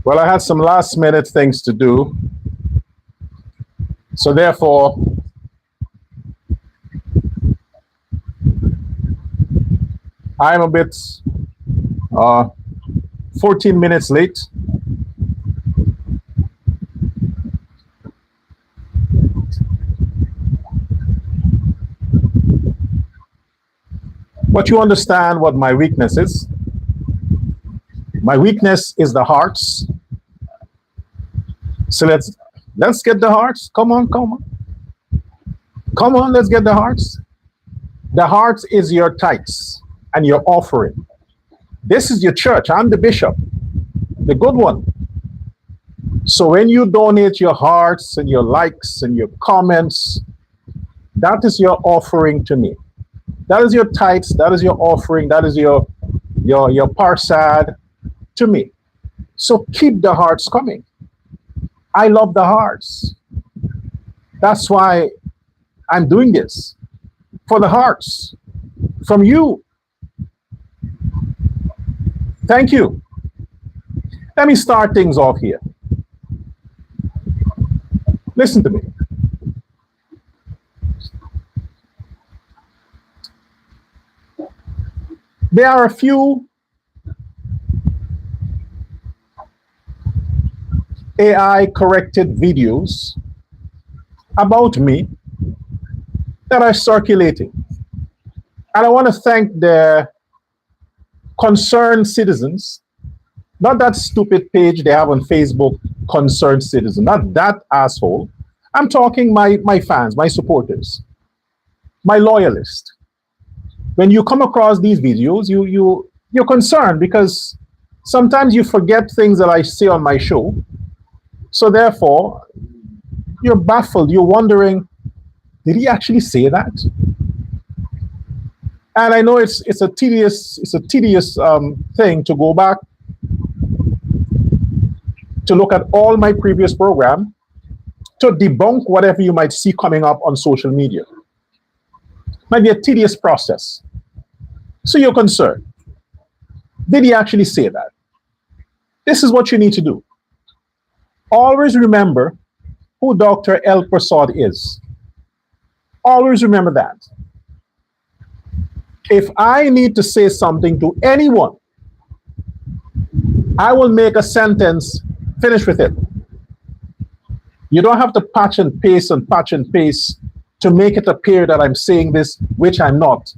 Well, I had some last minute things to do. So therefore, I'm a bit 14 minutes late. But you understand what my weakness is. My weakness is the hearts. So let's get the hearts. Come on, come on. Come on, let's get the hearts. The heart is your tithes and your offering. This is your church. I'm the bishop, the good one. So when you donate your hearts and your likes and your comments, that is your offering to me. That is your tithes, that is your offering, that is your parsad to me. So keep the hearts coming. I love the hearts. That's why I'm doing this. For the hearts. From you. Thank you. Let me start things off here. Listen to me. There are a few AI corrected videos about me that are circulating. And I want to thank the concerned citizens, not that stupid page they have on Facebook, concerned citizen, not that asshole. I'm talking my fans, my supporters, my loyalists. When you come across these videos, you're concerned because sometimes you forget things that I say on my show. So therefore, you're baffled. You're wondering, did he actually say that? And I know it's a tedious thing to go back to look at all my previous program to debunk whatever you might see coming up on social media. Might be a tedious process. So you're concerned. Did he actually say that? This is what you need to do. Always remember who Dr. El Prasad is. Always remember that. If I need to say something to anyone, I will make a sentence, finish with it. You don't have to patch and paste to make it appear that I'm saying this, which I'm not.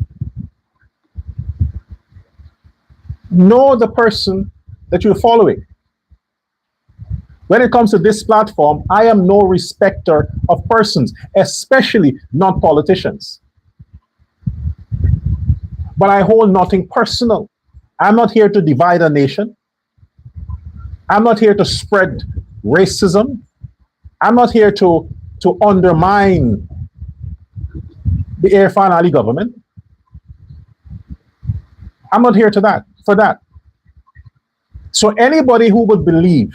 Know the person that you're following. When it comes to this platform, I am no respecter of persons, especially not politicians. But I hold nothing personal. I'm not here to divide a nation. I'm not here to spread racism. I'm not here to undermine the Irfan Ali government. I'm not here for that. So anybody who would believe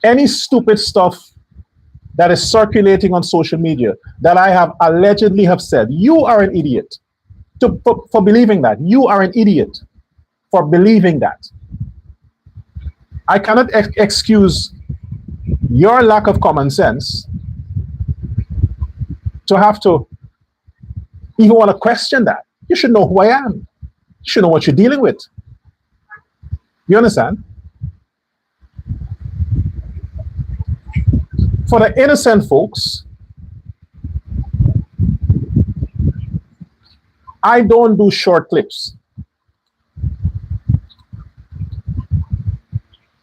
any stupid stuff that is circulating on social media that I have allegedly have said, you are an idiot for believing that. You are an idiot for believing that. I cannot excuse your lack of common sense to have to even want to question that. You should know who I am. You should know what you're dealing with. You understand? For the innocent folks, I don't do short clips.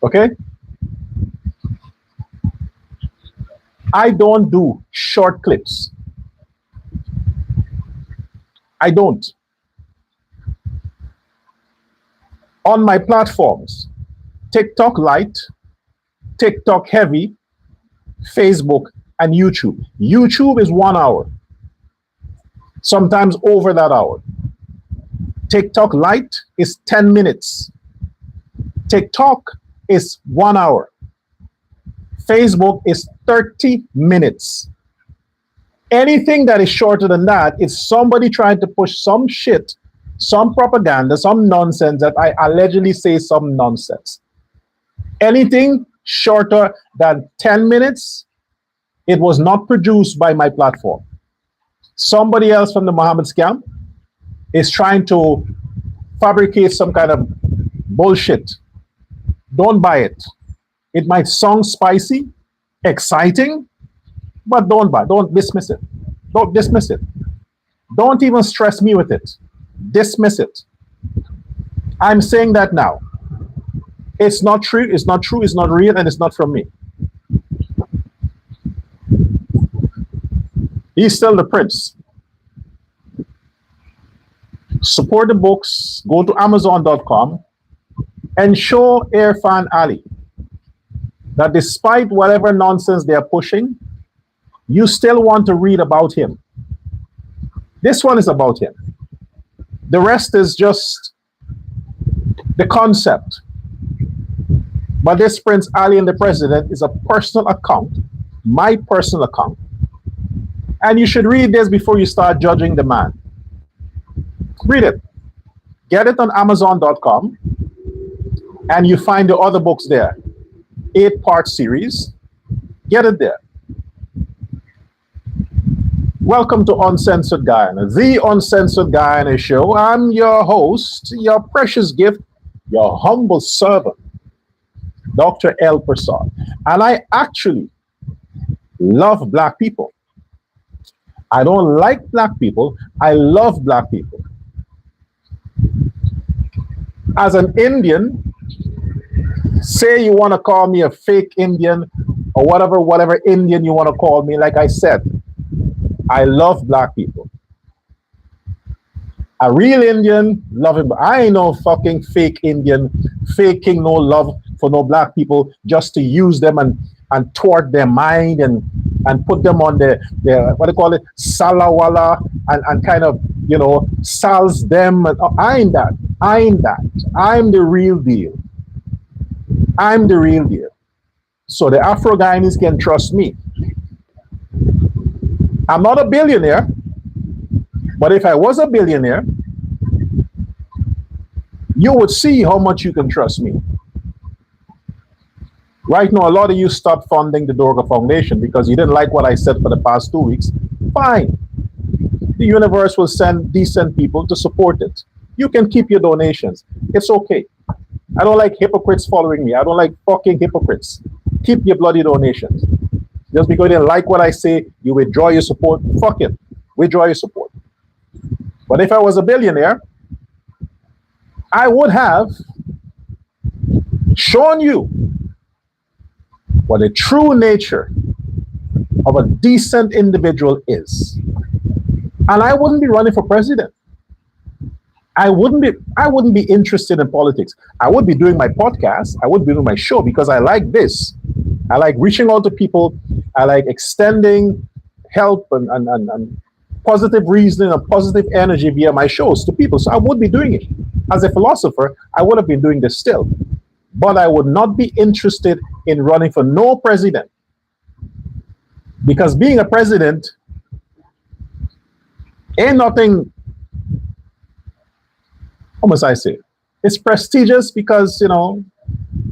Okay? I don't do short clips. I don't. On my platforms, TikTok Lite, TikTok Heavy, Facebook, and YouTube. YouTube is 1 hour, sometimes over that hour. TikTok Lite is 10 minutes. TikTok is 1 hour. Facebook is 30 minutes. Anything that is shorter than that is somebody trying to push some shit, some propaganda, some nonsense that I allegedly say some nonsense. Anything shorter than 10 minutes, it was not produced by my platform. Somebody else from the Mohammed scam is trying to fabricate some kind of bullshit. Don't buy it. It might sound spicy, exciting, but don't buy. Don't dismiss it. Don't dismiss it. Don't even stress me with it. Dismiss it. I'm saying that now. It's not true, it's not true, it's not real, and it's not from me. He's still the prince. Support the books, go to Amazon.com and show Irfan Ali that despite whatever nonsense they're pushing, you still want to read about him. This one is about him. The rest is just the concept. But this Prince Ali and the President is a personal account, my personal account. And you should read this before you start judging the man. Read it. Get it on Amazon.com, and you find the other books there. 8-part series. Get it there. Welcome to Uncensored Guyana, the Uncensored Guyana show. I'm your host, your precious gift, your humble servant, Dr. L. Prasad. And I actually love black people. I don't like black people. I love black people. As an Indian, say you want to call me a fake Indian or whatever Indian you want to call me, like I said, I love black people. A real Indian, love him. I ain't no fucking fake Indian, faking no love for no black people just to use them and thwart their mind and put them on their what do you call it, salawala, and kind of, you know, salves them. I ain't that. I'm the real deal. I'm the real deal. So the Afro-Guyanese can trust me. I'm not a billionaire, but if I was a billionaire, you would see how much you can trust me. Right now, a lot of you stopped funding the Dorga Foundation because you didn't like what I said for the past 2 weeks. Fine. The universe will send decent people to support it. You can keep your donations. It's okay. I don't like hypocrites following me. I don't like fucking hypocrites. Keep your bloody donations. Just because you didn't like what I say, you withdraw your support. Fuck it. Withdraw your support. But if I was a billionaire, I would have shown you what the true nature of a decent individual is. And I wouldn't be running for president. I wouldn't be interested in politics. I would be doing my podcast. I would be doing my show because I like this. I like reaching out to people. I like extending help and positive reasoning and positive energy via my shows to people. So I would be doing it. As a philosopher, I would have been doing this still. But I would not be interested in running for no president. Because being a president ain't nothing, how must I say? It's prestigious because, you know,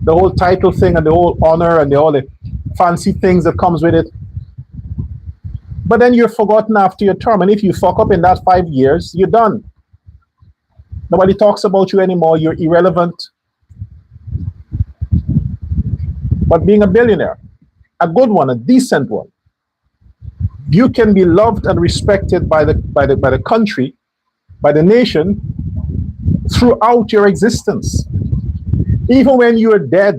the whole title thing and the whole honor and all the fancy things that comes with it. But then you're forgotten after your term. And if you fuck up in that 5 years, you're done. Nobody talks about you anymore. You're irrelevant. But being a billionaire, a good one, a decent one, you can be loved and respected by the country, by the nation, throughout your existence. Even when you're dead,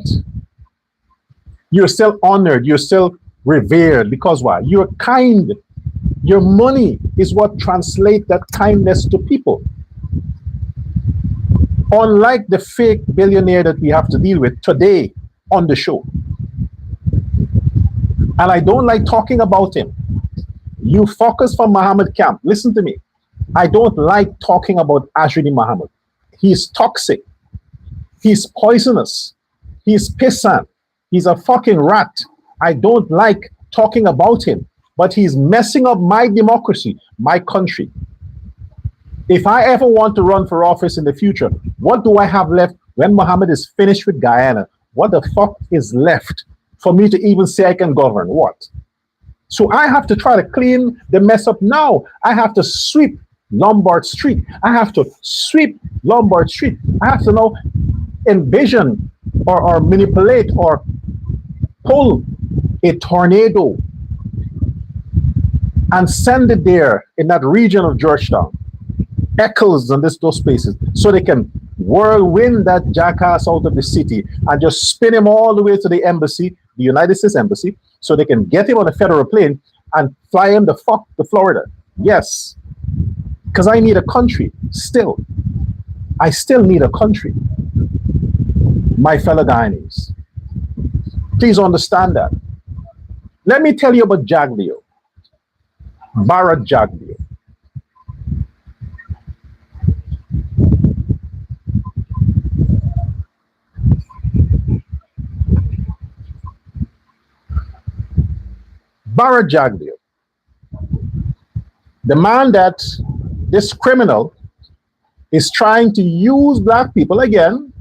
you're still honored, you're still revered. Because why? You're kind. Your money is what translates that kindness to people. Unlike the fake billionaire that we have to deal with today on the show. And I don't like talking about him. You fuckers from Mohammed camp, listen to me. I don't like talking about Azruddin Mohammed. He's toxic. He's poisonous. He's pissant. He's a fucking rat. I don't like talking about him, but he's messing up my democracy, my country. If I ever want to run for office in the future, what do I have left when Mohammed is finished with Guyana? What the fuck is left for me to even say I can govern? What? So I have to try to clean the mess up now. I have to sweep Lombard Street. I have to sweep Lombard Street. I have to now envision or manipulate or pull a tornado and send it there in that region of Georgetown, Eccles and those places, so they can whirlwind that jackass out of the city and just spin him all the way to the embassy, the United States Embassy, so they can get him on a federal plane and fly him the fuck to Florida. Yes, because I need a country still. I still need a country. My fellow Guyanese, please understand that. Let me tell you about Jaglio, Bharat Jaglio. Bharat Jaglio, the man that this criminal is trying to use black people again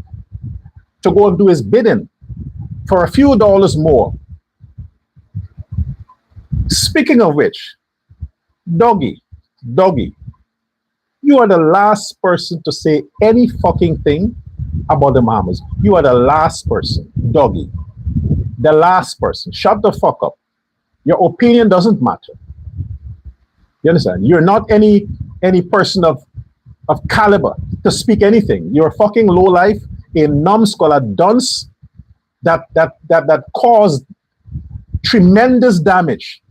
to go and do his bidding for a few dollars more. Speaking of which, Doggy, you are the last person to say any fucking thing about the Bahamas. You are the last person, Doggy. The last person. Shut the fuck up. Your opinion doesn't matter. You understand? You're not any person of caliber to speak anything. You're a fucking lowlife, a numbskull, a dunce that caused tremendous damage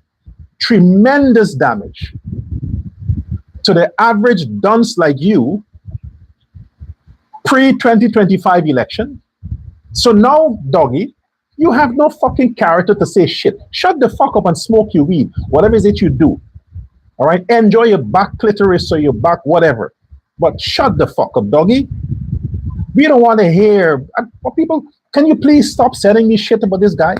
to the average dunce like you pre-2025 election. So now, Doggy, you have no fucking character to say shit. Shut the fuck up and smoke your weed, whatever it is you do. All right? Enjoy your back clitoris or your back whatever. But shut the fuck up, Doggy. We don't want to hear. People, can you please stop sending me shit about this guy?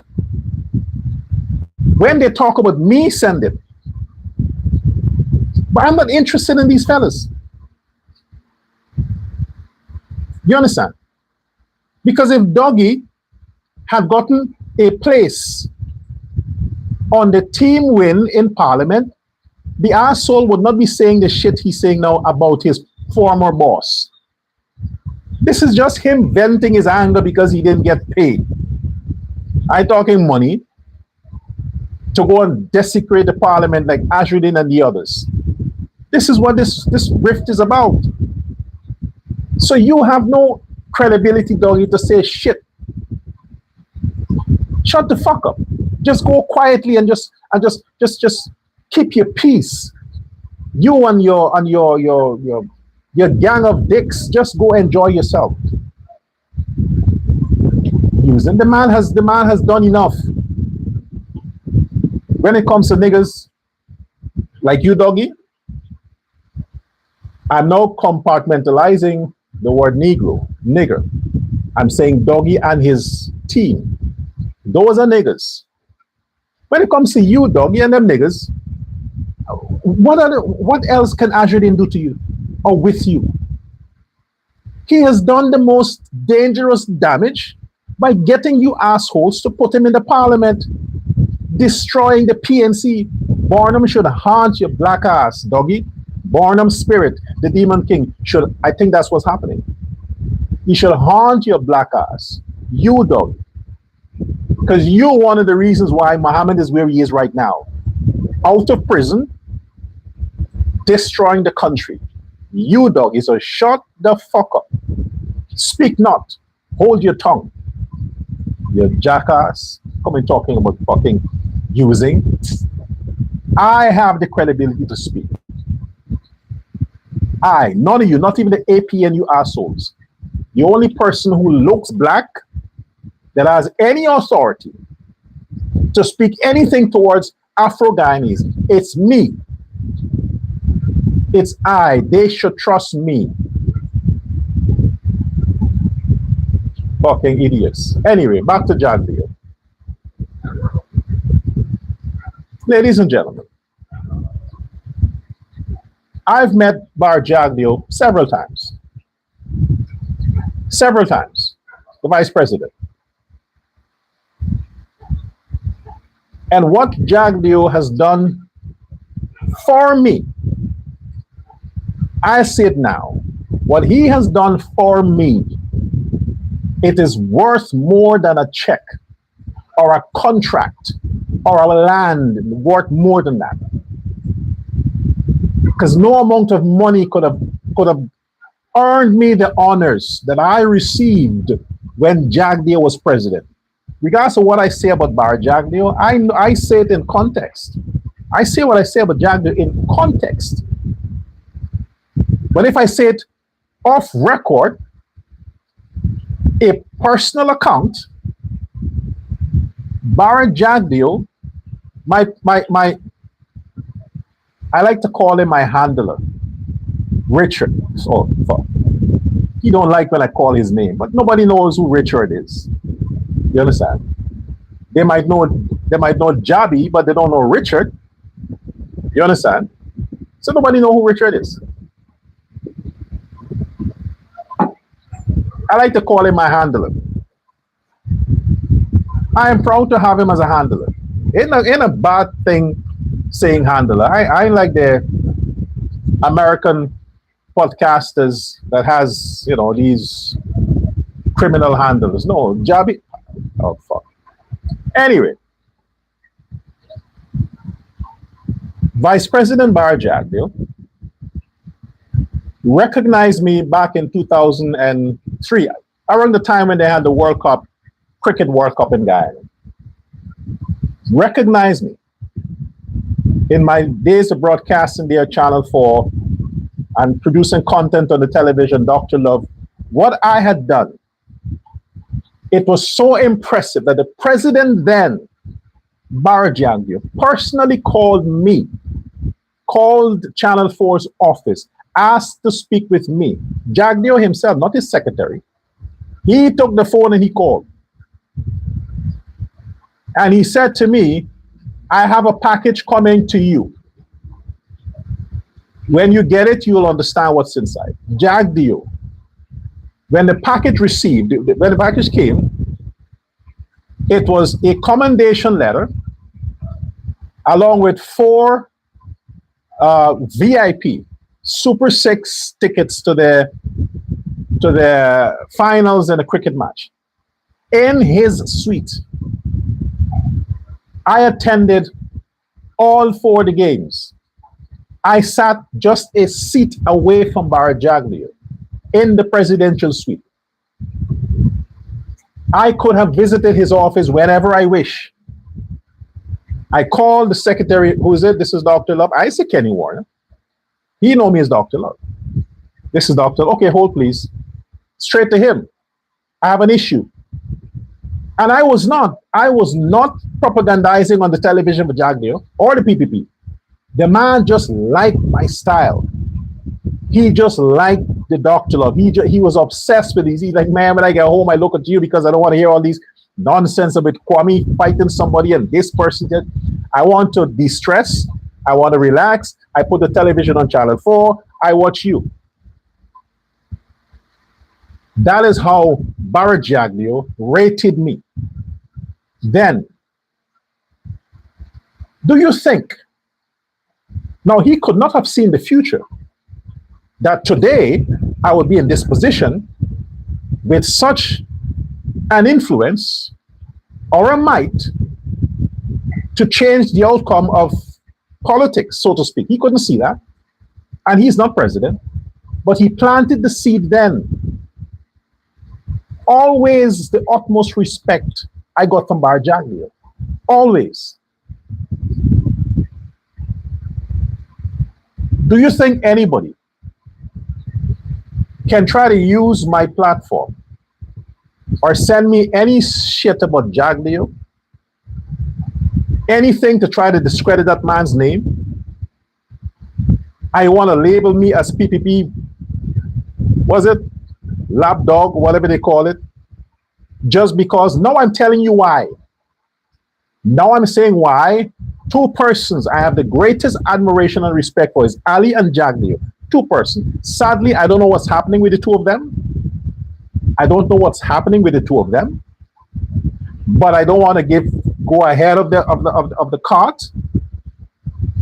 When they talk about me, send it. But I'm not interested in these fellas. You understand? Because if Doggy had gotten a place on the team win in Parliament, the asshole would not be saying the shit he's saying now about his former boss. This is just him venting his anger because he didn't get paid. I'm talking money to go and desecrate the Parliament like Azruddin and the others. This is what this rift is about. So you have no credibility, Doggy, to say shit. Shut the fuck up. Just go quietly and just keep your peace. You and your gang of dicks, just go enjoy yourself. Using the man has done enough. When it comes to niggas like you, Doggy, I'm now compartmentalizing the word nigger. I'm saying Doggy and his team. Those are niggas. When it comes to you, Doggy, and them niggas, what else can Azruddin do to you or with you? He has done the most dangerous damage by getting you assholes to put him in the Parliament, destroying the PNC. Barnum should haunt your black ass, Doggy. Barnum spirit, the demon king, I think that's what's happening. He should haunt your black ass. You, Doggy. Because you're one of the reasons why Mohammed is where he is right now. Out of prison, destroying the country. You, Doggy, so shut the fuck up. Speak not. Hold your tongue. You jackass. Come and talking about fucking using. I have the credibility to speak. None of you, not even the APN, you assholes. The only person who looks black that has any authority to speak anything towards Afro-Guyanese, it's me. It's I. They should trust me. Fucking idiots. Anyway, back to Jaglio. Ladies and gentlemen, I've met Bar Jaglio several times. The vice president. And what Jagdeo has done for me, I say it now, what he has done for me, it is worth more than a check or a contract or a land, worth more than that. Because no amount of money could have earned me the honors that I received when Jagdeo was president. Regardless of what I say about Bar Jagdeo, I say it in context. I say what I say about Jagdeo in context. But if I say it off record, a personal account, Bar Jagdeo, my I like to call him my handler, Richard. So he don't like when I call his name, but nobody knows who Richard is. You understand? They might know Jabby, but they don't know Richard. You understand? So nobody know who Richard is. I like to call him my handler. I am proud to have him as a handler. Ain't a bad thing saying handler. I like the American podcasters that has, these criminal handlers. No, Jabby. Oh, fuck. Anyway, Vice President Bar Jagdeo recognized me back in 2003, around the time when they had the World Cup, Cricket World Cup in Guyana. Recognized me in my days of broadcasting there, Channel 4, and producing content on the television, Dr. Love. What I had done, it was so impressive that the president then, Bar Jagdeo, personally called Channel 4's office, asked to speak with me. Jagdeo himself, not his secretary. He took the phone and he called. And he said to me, I have a package coming to you. When you get it, you'll understand what's inside. Jagdeo, when the package came, it was a commendation letter along with 4 VIP Super 6 tickets to the finals in a cricket match in his suite. I attended all 4 of the games. I sat just a seat away from Bar Jagdeo in the presidential suite. I could have visited his office whenever I wish. I called the secretary, who is it? This is Dr. Love. I say Kenny Warner. He know me as Dr. Love. This is Dr. Love. Okay, hold please. Straight to him. I have an issue. And I was not propagandizing on the television for Jagdeo or the PPP. The man just liked my style. He just liked the Dr. Love. He was obsessed with these. He's like, man, when I get home, I look at you because I don't want to hear all these nonsense about Kwame fighting somebody and this person. I want to de-stress. I want to relax. I put the television on Channel 4. I watch you. That is how Bar Jagdeo rated me. Then, do you think, now he could not have seen the future, that today I would be in this position with such an influence or a might to change the outcome of politics, so to speak. He couldn't see that. And he's not president, but he planted the seed then. Always the utmost respect I got from Bar Jagdeo. Always. Do you think anybody can try to use my platform or send me any shit about Jagdeo? Anything to try to discredit that man's name? I want to label me as PPP, was it? Lapdog, whatever they call it. Just because, now I'm telling you why. Now I'm saying why. 2 persons I have the greatest admiration and respect for is Ali and Jagdeo. 2 persons. Sadly, I don't know what's happening with the 2 of them. I don't know what's happening with the 2 of them. But I don't want to give go ahead of the cart.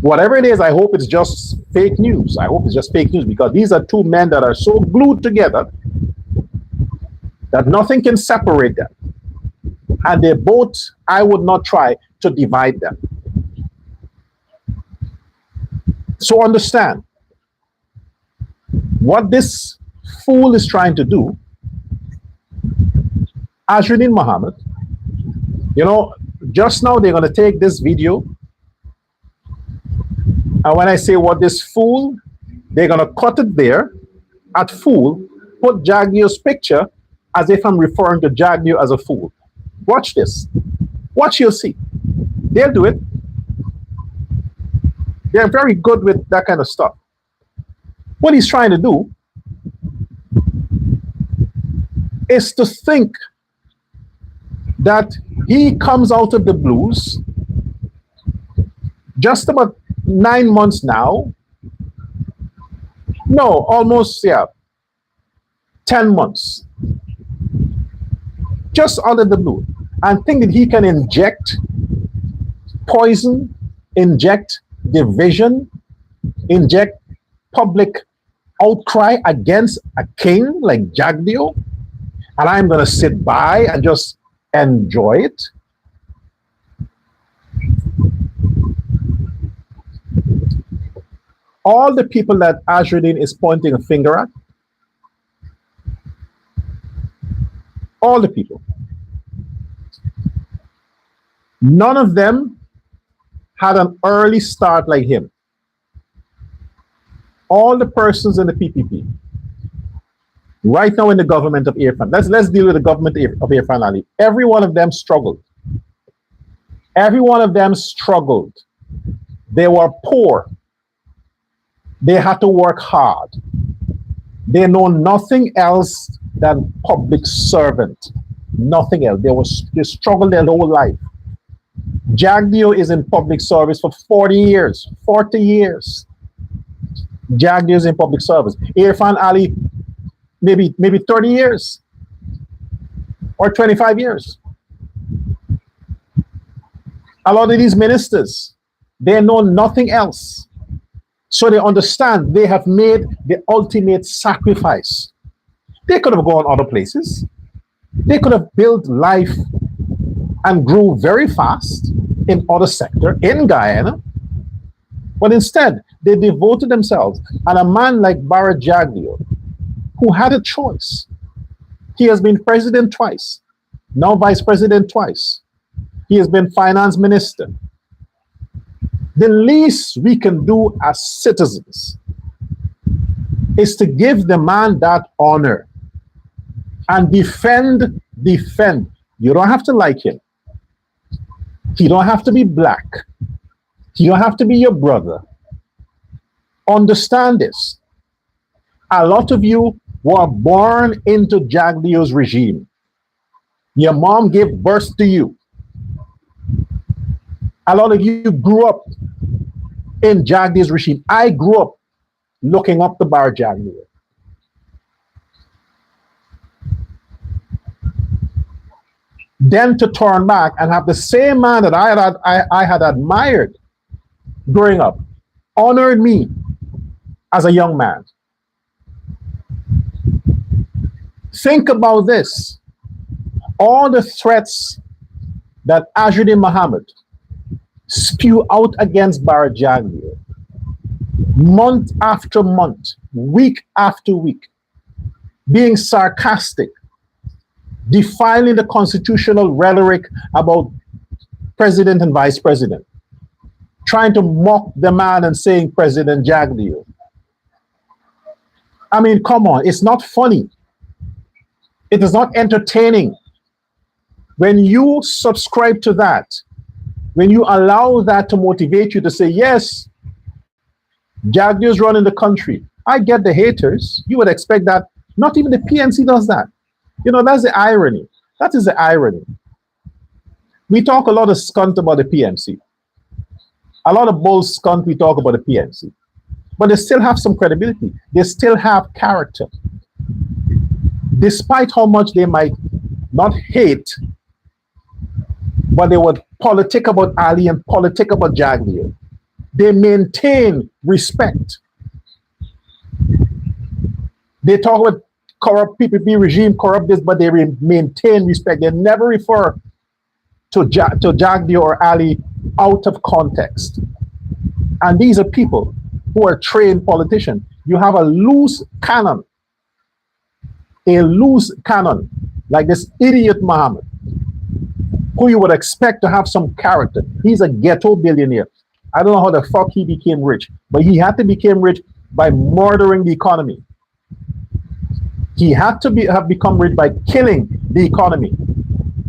Whatever it is, I hope it's just fake news. I hope it's just fake news, because these are two men that are so glued together that nothing can separate them. And they both, I would not try to divide them. So understand what this fool is trying to do. Azruddin Mohammed, you know, just now they're going to take this video. And when I say what this fool, they're going to cut it there at fool, put Jagdio's picture as if I'm referring to Jagdio as a fool. Watch this. Watch, you'll see. They'll do it. They're very good with that kind of stuff. What he's trying to do is to think that he comes out of the blues just about 9 months now. No, almost, 10 months. Just out of the blue. And think that he can inject poison, inject division, inject public outcry against a king like Jagdio, and I'm going to sit by and just enjoy it. All the people that Azruddin is pointing a finger at, all the people, none of them had an early start like him. All the persons in the PPP, right now in the government of Irfan, let's deal with the government of Irfan Ali. Every one of them struggled. Every one of them struggled. They were poor. They had to work hard. They know nothing else than public servant. Nothing else. They struggled their whole life. Jagdio is in public service for 40 years. 40 years. Jagdio is in public service. Irfan Ali, maybe 30 years or 25 years. A lot of these ministers, they know nothing else. So they understand they have made the ultimate sacrifice. They could have gone other places. They could have built life and grew very fast in other sector, in Guyana. But instead, they devoted themselves. And a man like Barra Jagdio, who had a choice. He has been president twice, now vice president twice. He has been finance minister. The least we can do as citizens is to give the man that honor and defend. You don't have to like him. He don't have to be black. He don't have to be your brother. Understand this. A lot of you were born into Jagdio's regime. Your mom gave birth to you. A lot of you grew up in Jagdio's regime. I grew up looking up to Barra Jagdio. Then to turn back and have the same man that I had admired growing up, honored me as a young man. Think about this. All the threats that Azruddin Mohammed spew out against Barra Jagdio, month after month, week after week, being sarcastic, defiling the constitutional rhetoric about president and vice president, trying to mock the man and saying President Jagdio. I mean, come on, it's not funny. It is not entertaining. When you subscribe to that, when you allow that to motivate you to say, yes, Jagdio's running the country. I get the haters. You would expect that. Not even the PNC does that. You know, that's the irony. That is the irony. We talk a lot of skunt about the PNC. A lot of bull skunt we talk about the PNC. But they still have some credibility. They still have character. Despite how much they might not hate, but they would politic about Ali and politic about Jagdeo. They maintain respect. They talk about corrupt PPP regime, corrupt this, but they maintain respect. They never refer to Jagdeo or Ali out of context. And these are people who are trained politicians. You have a loose cannon, like this idiot Mohammed, who you would expect to have some character. He's a ghetto billionaire. I don't know how the fuck he became rich, but he had to become rich by murdering the economy. He had to have become rich by killing the economy.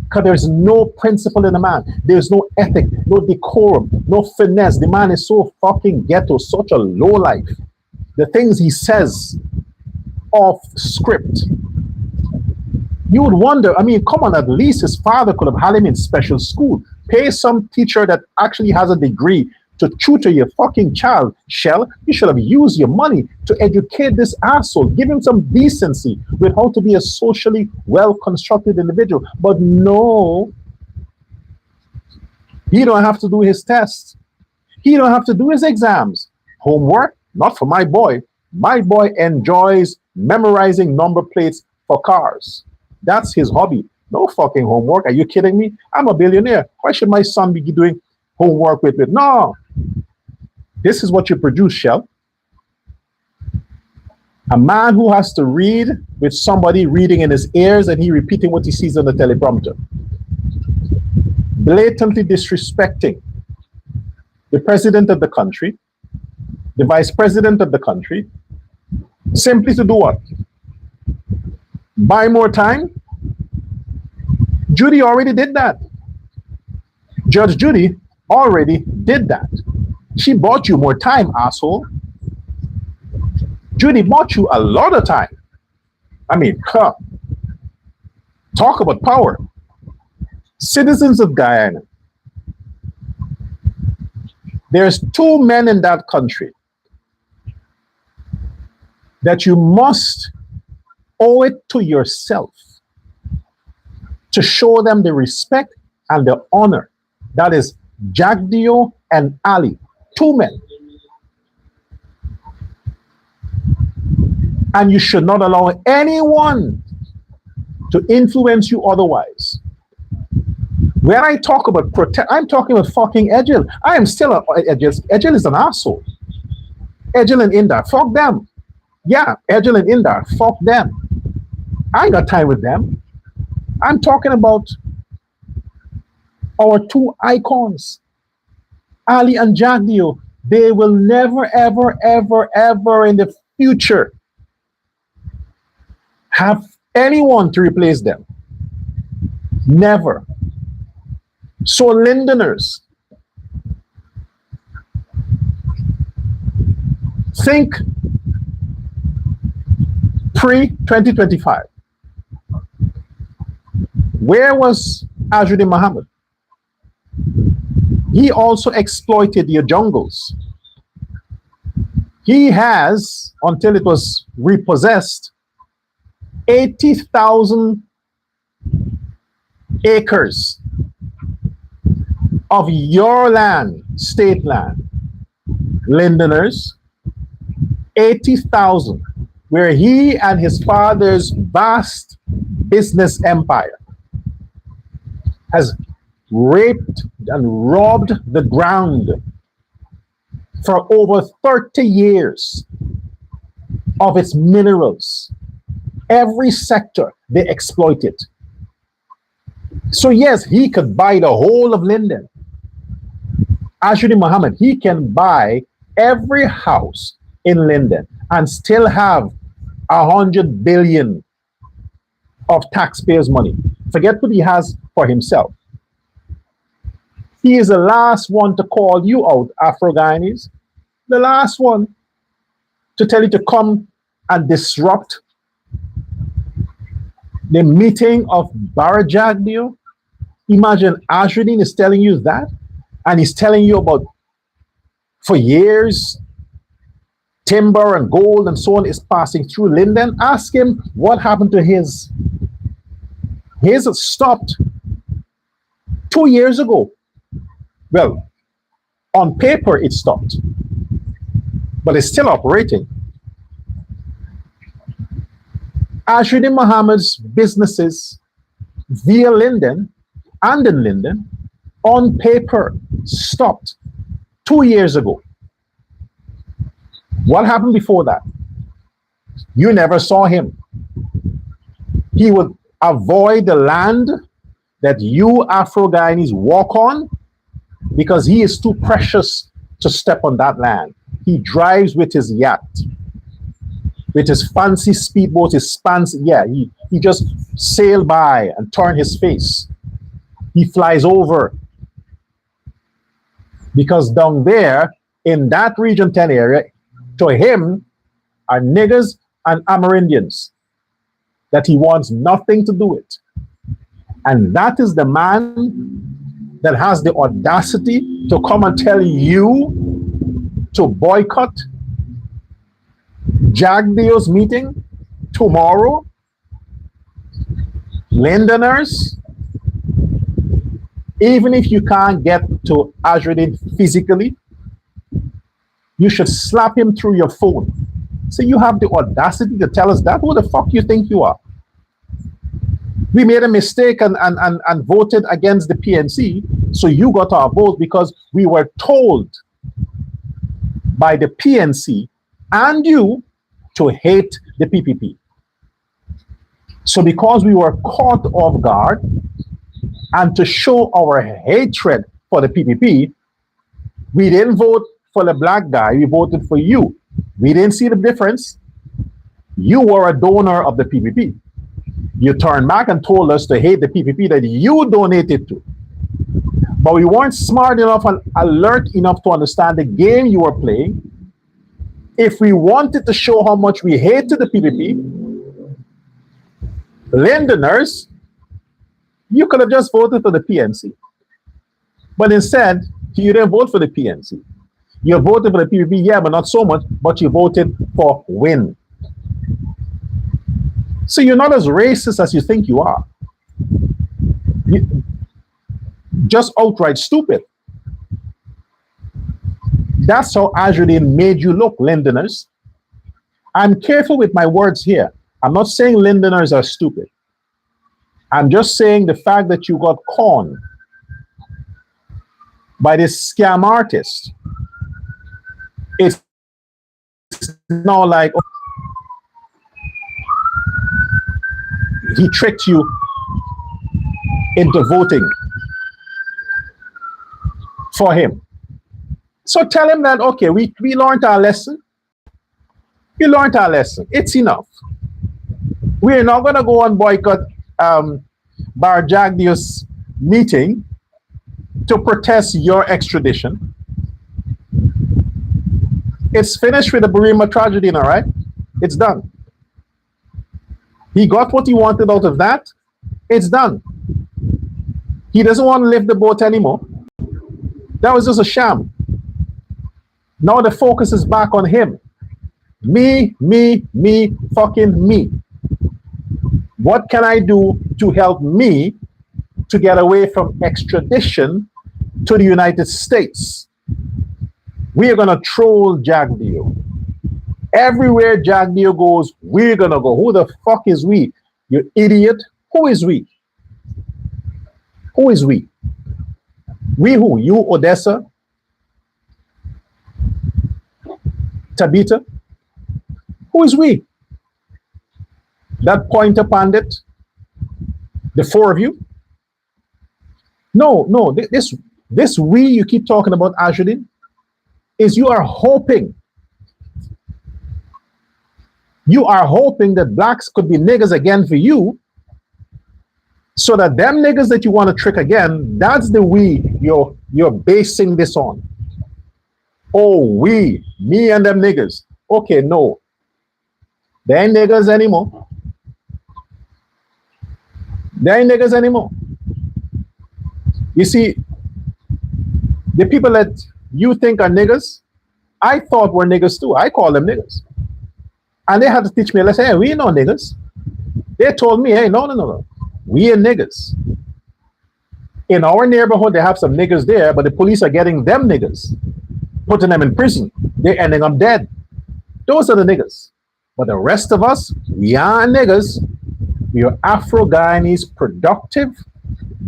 Because there's no principle in the man. There's no ethic, no decorum, no finesse. The man is so fucking ghetto, such a low life. The things he says off script. You would wonder, I mean, come on, at least his father could have had him in special school. Pay some teacher that actually has a degree to tutor your fucking child. Shell, you should have used your money to educate this asshole. Give him some decency with how to be a socially well-constructed individual. But no, he don't have to do his tests. He don't have to do his exams. Homework, not for my boy. My boy enjoys memorizing number plates for cars. That's his hobby. No fucking homework. Are you kidding me? I'm a billionaire. Why should my son be doing homework with it? No. This is what you produce, Shell. A man who has to read with somebody reading in his ears and he repeating what he sees on the teleprompter. Blatantly disrespecting the president of the country, the vice president of the country, simply to do what? Buy more time? Judy already did that. Judge Judy already did that. She bought you more time, asshole. Judy bought you a lot of time. I mean, talk about power. Citizens of Guyana. There's 2 men in that country that you must owe it to yourself to show them the respect and the honor. That is Jagdeo and Ali. 2 men. And you should not allow anyone to influence you otherwise. When I talk about protect, I'm talking about fucking Edgel. I am still Edgel. Edgel is an asshole. Edgel and Indar, fuck them. Yeah, Edgel and Indar, fuck them. I ain't got time with them. I'm talking about our 2 icons, Ali and Jagdeo. They will never, ever, ever, ever in the future have anyone to replace them. Never. So Lindeners, think pre-2025. Where was Azruddin Mohammed? He also exploited your jungles. He has, until it was repossessed, 80,000 acres of your land, state land, Lindeners, 80,000, where he and his father's vast business empire has raped and robbed the ground for over 30 years of its minerals. Every sector, they exploit it. So yes, he could buy the whole of Linden. Azruddin Mohammed, he can buy every house in Linden and still have 100 billion of taxpayers' money. Forget what he has for himself. He is the last one to call you out, Afro-Guyanese. The last one to tell you to come and disrupt the meeting of Bara Jagdeo. Imagine Azruddin is telling you that, and he's telling you about, for years, timber and gold and so on is passing through Linden. Ask him what happened to his. His stopped 2 years ago. Well, on paper it stopped, but it's still operating. Azruddin Mohammed's businesses via Linden and in Linden on paper stopped 2 years ago. What happened before that? You never saw him. He would avoid the land that you Afro-Guyanese walk on because he is too precious to step on that land. He drives with his yacht, with his fancy speedboat, his fancy, yeah, he just sail by and turn his face. He flies over. Because down there, in that Region 10 area, to him are niggers and Amerindians that he wants nothing to do with. And that is the man that has the audacity to come and tell you to boycott Jagdeo's meeting tomorrow. Londoners, even if you can't get to Azruddin physically, you should slap him through your phone. So you have the audacity to tell us that? Who the fuck you think you are? We made a mistake and voted against the PNC, so you got our vote because we were told by the PNC and you to hate the PPP. So because we were caught off guard and to show our hatred for the PPP, we didn't vote for the black guy, we voted for you. We didn't see the difference. You were a donor of the PPP. You turned back and told us to hate the PPP that you donated to. But we weren't smart enough and alert enough to understand the game you were playing. If we wanted to show how much we hated the PPP, Londoners, you could have just voted for the PNC. But instead, you didn't vote for the PNC. You voted for the PPP, yeah, but not so much, but you voted for win. So you're not as racist as you think you are. You're just outright stupid. That's how Azruddin made you look, Londoners. I'm careful with my words here. I'm not saying Londoners are stupid. I'm just saying the fact that you got conned by this scam artist. It's now like, oh, he tricked you into voting for him. So tell him that, okay, we learned our lesson. We learned our lesson. It's enough. We're not going to go and boycott Bar Jagdeo's meeting to protest your extradition. It's finished with the Burima tragedy now, right? It's done. He got what he wanted out of that. It's done. He doesn't want to lift the boat anymore. That was just a sham. Now the focus is back on him. Me, fucking me. What can I do to help me to get away from extradition to the United States? We are going to troll Jagdeo. Everywhere Jagdeo goes, we're going to go. Who the fuck is we? You idiot. Who is we? Who is we? We who? You, Odessa? Tabitha? Who is we? That pointer pandit? The four of you? No, this we you keep talking about, Azruddin, is you are hoping that blacks could be niggas again for you, so that them niggas that you want to trick again, that's the we you're basing this on. Oh, we, me and them niggas. Okay, no. They ain't niggas anymore. They ain't niggas anymore. You see, the people that you think are niggas, I thought were niggas too. I call them niggas. And they had to teach me a lesson. Hey, we ain't no niggas. They told me, hey, no. We are niggas. In our neighborhood, they have some niggas there, but the police are getting them niggas, putting them in prison. They're ending up dead. Those are the niggas. But the rest of us, we aren't niggas. We are Afro-Guyanese, productive,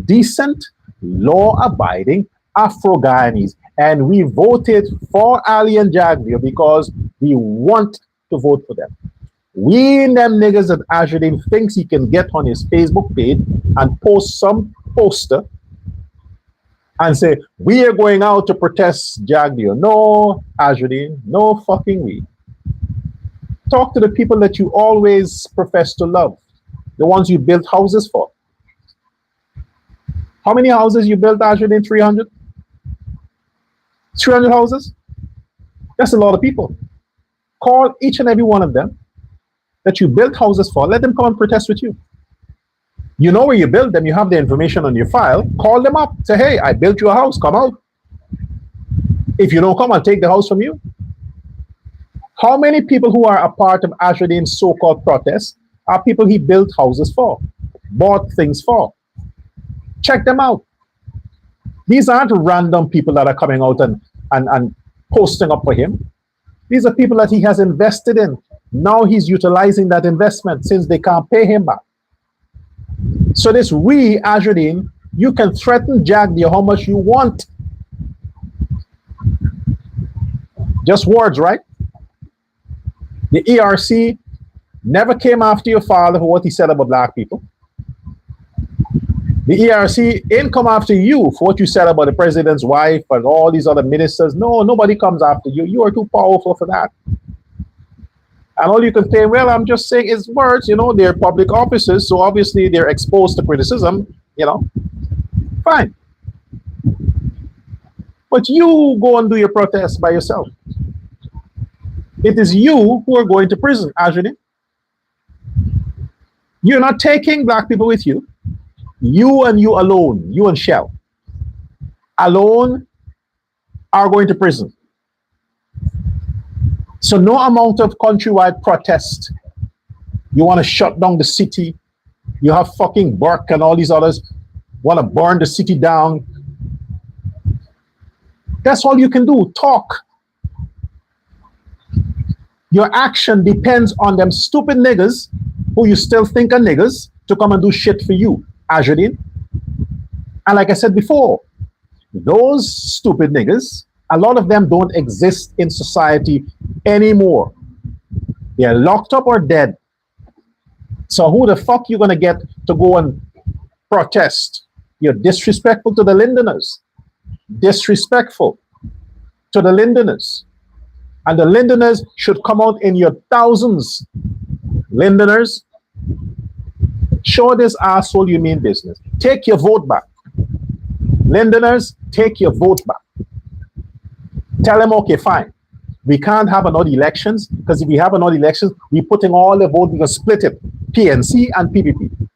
decent, law-abiding Afro-Guyanese. And we voted for Ali and Jagdeo because we want to vote for them. We them niggas that Azruddin thinks he can get on his Facebook page and post some poster and say, we are going out to protest Jagdeo. No, Azruddin, no fucking we. Talk to the people that you always profess to love, the ones you built houses for. How many houses you built, Azruddin? 300? 300 houses? That's a lot of people. Call each and every one of them that you built houses for. Let them come and protest with you. You know where you built them. You have the information on your file. Call them up. Say, hey, I built you a house. Come out. If you don't come, I'll take the house from you. How many people who are a part of Azruddin's so-called protests are people he built houses for, bought things for? Check them out. These aren't random people that are coming out and posting up for him. These are people that he has invested in. Now he's utilizing that investment since they can't pay him back. So this we, Azruddin, you can threaten Jagdeo how much you want. Just words, right? The ERC never came after your father for what he said about black people. The ERC ain't come after you for what you said about the president's wife and all these other ministers. No, nobody comes after you. You are too powerful for that. And all you can say, well, I'm just saying is words, you know, they're public officers, so obviously they're exposed to criticism, you know. Fine. But you go and do your protest by yourself. It is you who are going to prison, Azruddin. You're not taking black people with you. You and you alone, you and Shell, alone are going to prison. So no amount of countrywide protest. You want to shut down the city. You have fucking Burke and all these others want to burn the city down. That's all you can do, talk. Your action depends on them stupid niggas who you still think are niggas to come and do shit for you, Azruddin. And like I said before, those stupid niggas, a lot of them don't exist in society anymore. They're locked up or dead. So who the fuck you gonna get to go and protest? You're disrespectful to the Londoners. Disrespectful to the Londoners. And the Londoners should come out in your thousands. Londoners, show this asshole you mean business. Take your vote back. Londoners, take your vote back. Tell them, okay, fine. We can't have another elections because if we have another elections, we're putting all the vote, we're going to split it, PNC and PPP.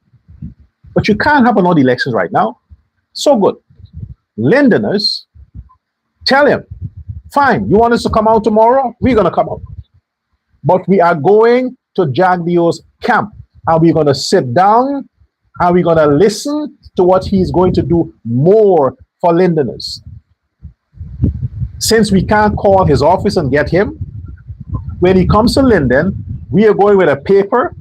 But you can't have another elections right now. So good. Londoners, tell him, fine, you want us to come out tomorrow? We're going to come out. But we are going to Jagdeo's camp and we're going to sit down and we're going to listen to what he's going to do more for Londoners. Since we can't call his office and get him, when he comes to Linden, we are going with a paper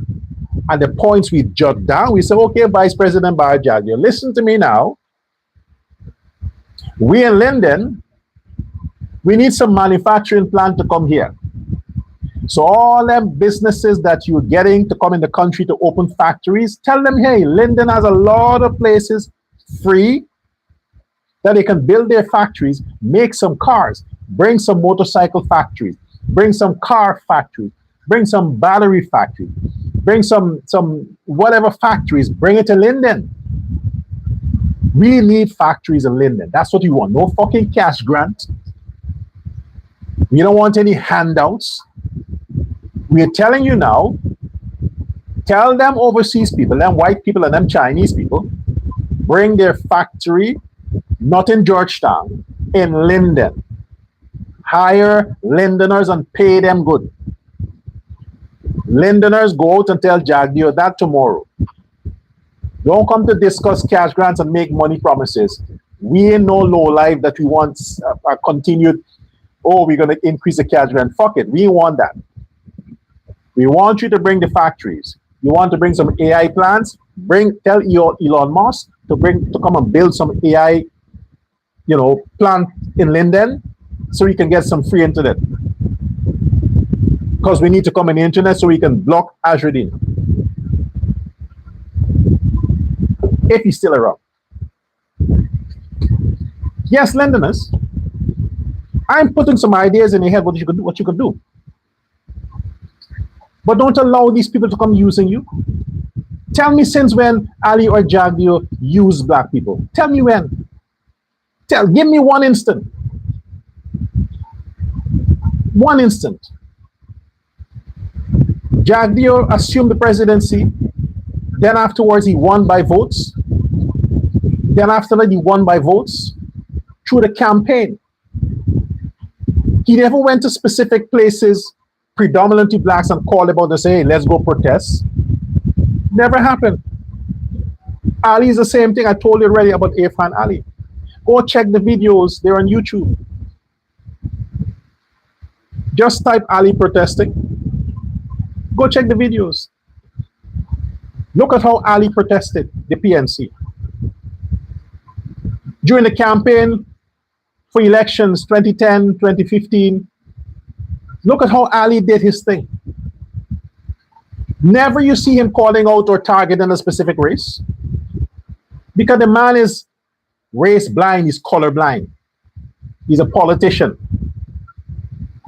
and the points we jot down. We say, okay, Vice President Barry Jagdeo, listen to me now. We in Linden, we need some manufacturing plant to come here. So all them businesses that you're getting to come in the country to open factories, tell them, hey, Linden has a lot of places free that they can build their factories, make some cars, bring some motorcycle factories, bring some car factories, bring some battery factories, bring some whatever factories, bring it to Linden. We need factories in Linden. That's what you want. No fucking cash grant. We don't want any handouts. We're telling you now, tell them overseas people, them white people and them Chinese people, bring their factory, not in Georgetown, in Linden. Hire Lindeners and pay them good. Lindeners go out and tell Jagdeo that tomorrow. Don't come to discuss cash grants and make money promises. We ain't no low life that we want a continued, oh, we're going to increase the cash grant. Fuck it. We ain't want that. We want you to bring the factories. You want to bring some AI plants? Tell Elon Musk to come and build some AI, plant in Linden so we can get some free internet. Because we need to come on the internet so we can block Azruddin. If he's still around. Yes, Londoners. I'm putting some ideas in your head what you could do. But don't allow these people to come using you. Tell me since when Ali or Jagdio used black people. Tell me when. Give me one instant. One instant. Jagdio assumed the presidency. Then afterwards, he won by votes. Then after that, he won by votes through the campaign. He never went to specific places, predominantly blacks, and called about to say, hey, let's go protest. Never happened. Ali is the same thing I told you already about Irfan Ali. Go check the videos. They're on YouTube. Just type Ali protesting. Go check the videos. Look at how Ali protested the PNC. During the campaign for elections 2010, 2015, look at how Ali did his thing. Never you see him calling out or targeting a specific race. Because the man is race blind, he's color blind. He's a politician.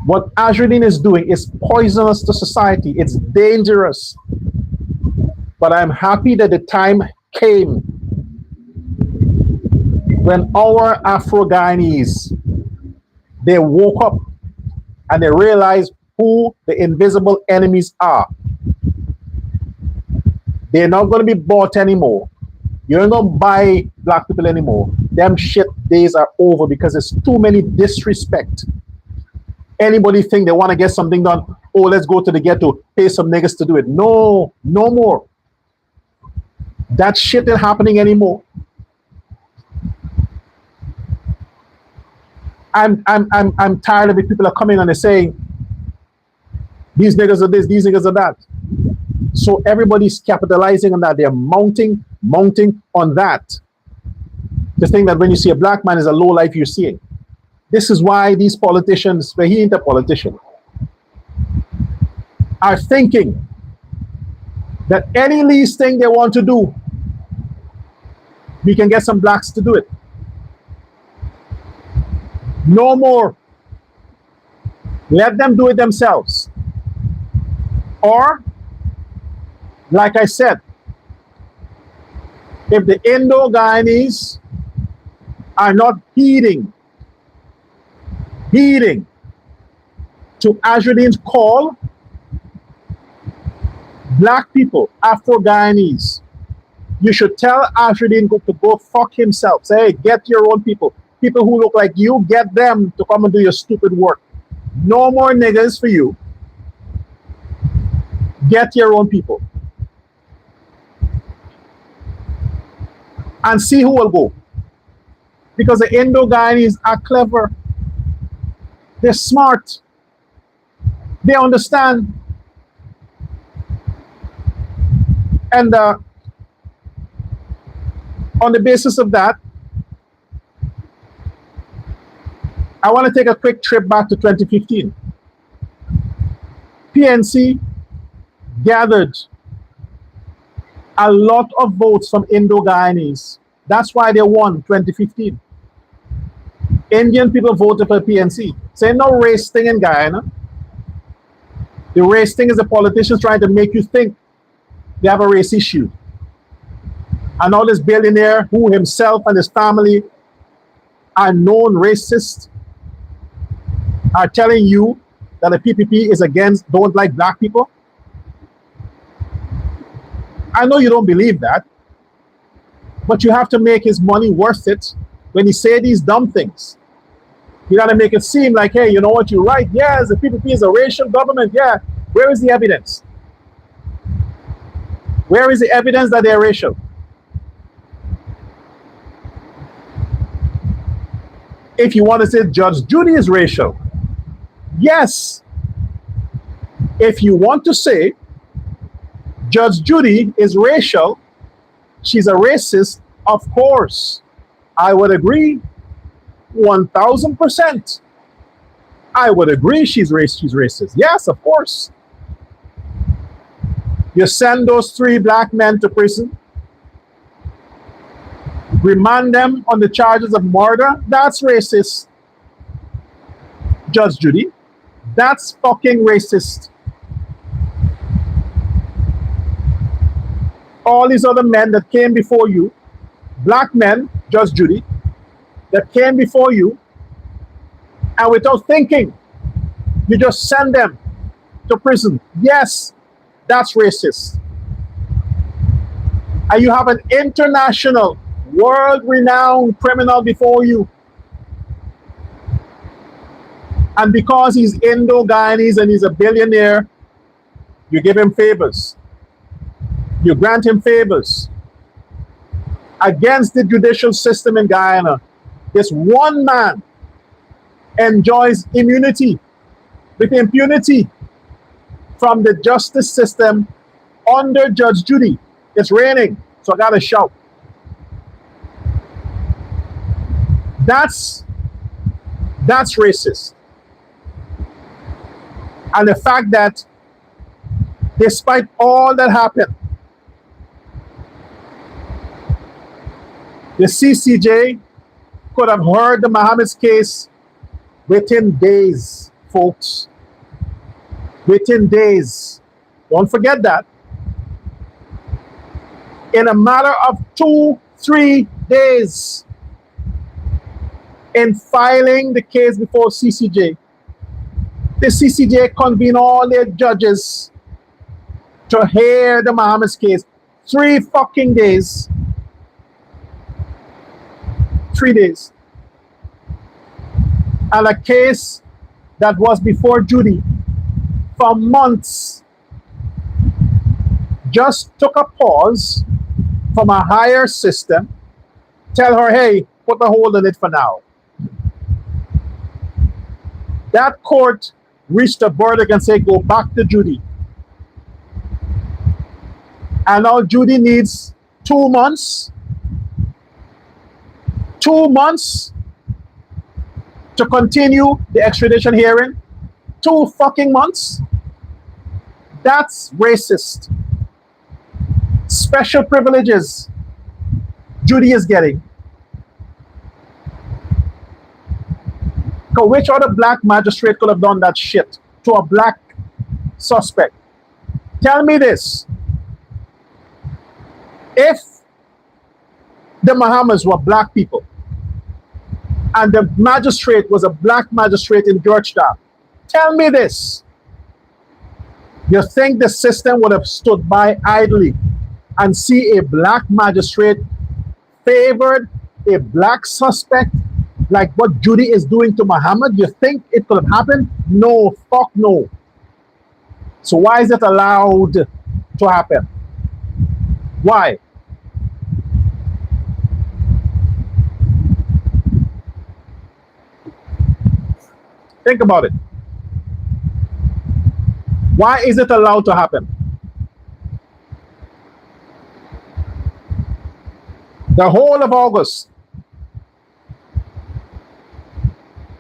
What Azruddin is doing is poisonous to society. It's dangerous. But I'm happy that the time came when our Afro-Guyanese, they woke up and they realized who the invisible enemies are. They're not going to be bought anymore. You ain't going to buy black people anymore. Them shit days are over because there's too many disrespect. Anybody think they want to get something done? Oh, let's go to the ghetto, pay some niggas to do it. No, no more. That shit ain't happening anymore. I'm tired of it. People are coming and they're saying, these niggas are this, these niggas are that. So everybody's capitalizing on that. They're mounting on that. The thing that when you see a black man is a low life you're seeing. This is why these politicians, well, he ain't a politician, are thinking that any least thing they want to do, we can get some blacks to do it. No more. Let them do it themselves. Or, like I said, if the Indo-Guyanese are not heeding to Azruddin's call, black people, Afro-Guyanese, you should tell Azruddin to go fuck himself. Say, hey, get your own people. People who look like you, get them to come and do your stupid work. No more niggas for you. Get your own people. And see who will go. Because the Indo-Guyanese are clever. They're smart. They understand. And on the basis of that, I want to take a quick trip back to 2015. PNC gathered a lot of votes from Indo-Guyanese. That's why they won 2015. Indian people voted for PNC. Say no race thing in Guyana. The race thing is the politicians trying to make you think they have a race issue. And now this billionaire who himself and his family are known racists are telling you that the PPP is against, don't like black people. I know you don't believe that, but you have to make his money worth it when he say these dumb things. You got to make it seem like, hey, you know what, you're right. Yes, the PPP is a racial government. Yeah. Where is the evidence? Where is the evidence that they're racial? If you want to say Judge Judy is racial, yes. If you want to say Judge Judy is racial, she's a racist, of course. I would agree 1000%. I would agree she's racist. Yes, of course. You send those 3 black men to prison, remand them on the charges of murder. That's racist. Judge Judy, that's fucking racist. All these other men that came before you, black men, Judge Judy, that came before you, and without thinking, you just send them to prison. Yes, that's racist. And you have an international, world-renowned criminal before you. And because he's Indo-Guyanese and he's a billionaire, you give him favors. You grant him favors against the judicial system in Guyana. This one man enjoys immunity with impunity from the justice system under Judge Judy. It's raining, so I gotta shout. That's racist. And the fact that despite all that happened, the CCJ could have heard the Mohammed's case within days, folks. Within days. Don't forget that. In a matter of 2-3 days, in filing the case before CCJ, the CCJ convened all their judges to hear the Mohammed's case. 3 fucking days. 3 days. And a case that was before Judy for months just took a pause from a higher system, tell her, hey, put a hold on it for now. That court reached a verdict and said, go back to Judy. And now Judy needs 2 months. 2 months to continue the extradition hearing. 2 fucking months. That's racist. Special privileges Judy is getting. So which other black magistrate could have done that shit to a black suspect? Tell me this. If the Mohammeds were black people and the magistrate was a black magistrate in Georgetown, tell me this. You think the system would have stood by idly and see a black magistrate favored a black suspect like what Judy is doing to Mohammed? You think it could have happened? No, fuck no. So why is it allowed to happen? Why? Think about it. Why is it allowed to happen? The whole of August,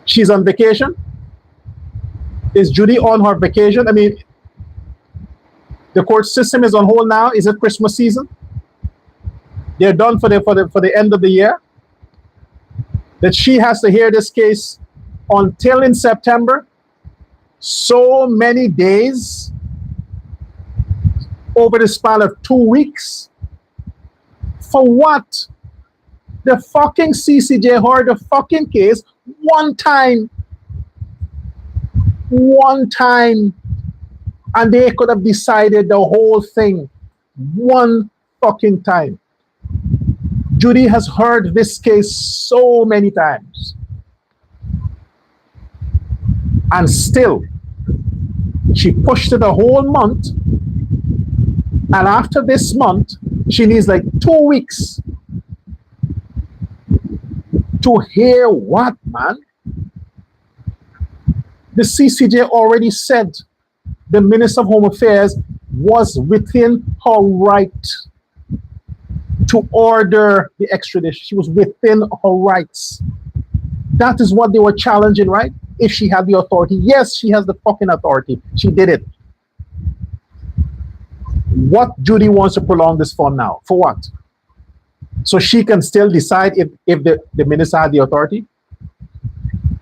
she's on vacation. Is Judy on her vacation? I mean, the court system is on hold now. Is it Christmas season? They're done for the end of the year. That she has to hear this case until in September. So many days over the span of 2 weeks. For what? The fucking CCJ heard the fucking case one time. One time. And they could have decided the whole thing one fucking time. Judy has heard this case so many times. And still, she pushed it a whole month. And after this month, she needs like 2 weeks To hear what, man? The CCJ already said the Minister of Home Affairs was within her right to order the extradition. She was within her rights. That is what they were challenging, right? If she had the authority. Yes, she has the fucking authority. She did it. What Judy wants to prolong this for now? For what? So she can still decide if the minister had the authority?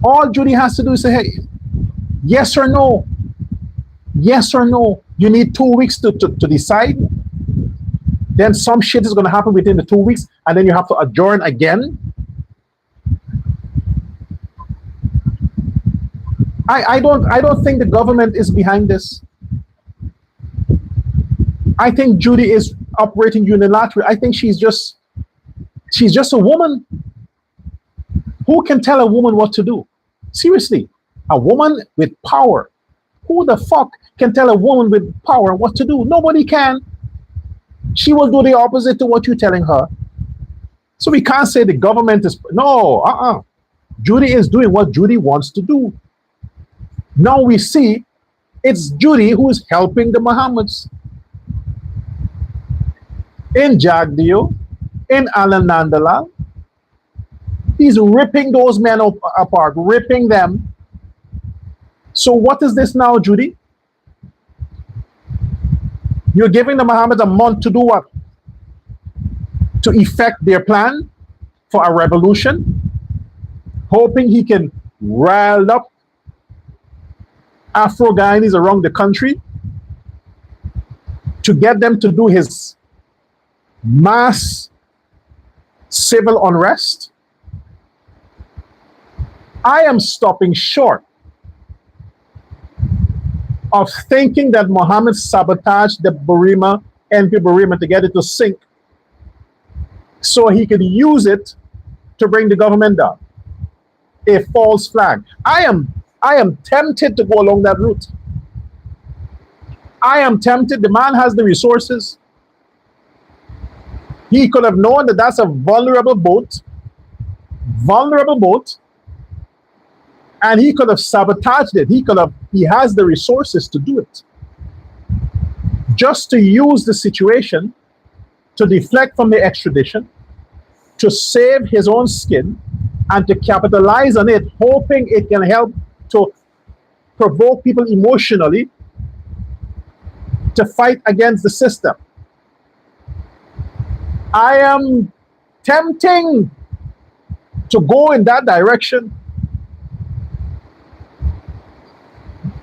All Judy has to do is say, hey, yes or no. Yes or no. You need 2 weeks to decide. Then some shit is going to happen within the 2 weeks, and then you have to adjourn again. I don't think the government is behind this. I think Judy is operating unilaterally. I think she's just a woman. Who can tell a woman what to do? Seriously, a woman with power. Who the fuck can tell a woman with power what to do? Nobody can. She will do the opposite to what you're telling her. So we can't say the government is, no, Judy is doing what Judy wants to do. Now we see it's Judy who is helping the Mohammeds. In Jagdeo, in Alan Nandalal, he's ripping those men apart, ripping them. So what is this now, Judy? You're giving the Mohammeds a month to do what? To effect their plan for a revolution, hoping he can rile up Afro-Guyanese around the country to get them to do his mass civil unrest. I am stopping short of thinking that Mohammed sabotaged the Burima, NP Burima, to get it to sink so he could use it to bring the government down. A false flag. I am tempted to go along that route. I am tempted. The man has the resources. He could have known that that's a vulnerable boat, and he could have sabotaged it. He has the resources to do it. Just to use the situation to deflect from the extradition, to save his own skin, and to capitalize on it, hoping it can help to provoke people emotionally to fight against the system. I am tempting to go in that direction.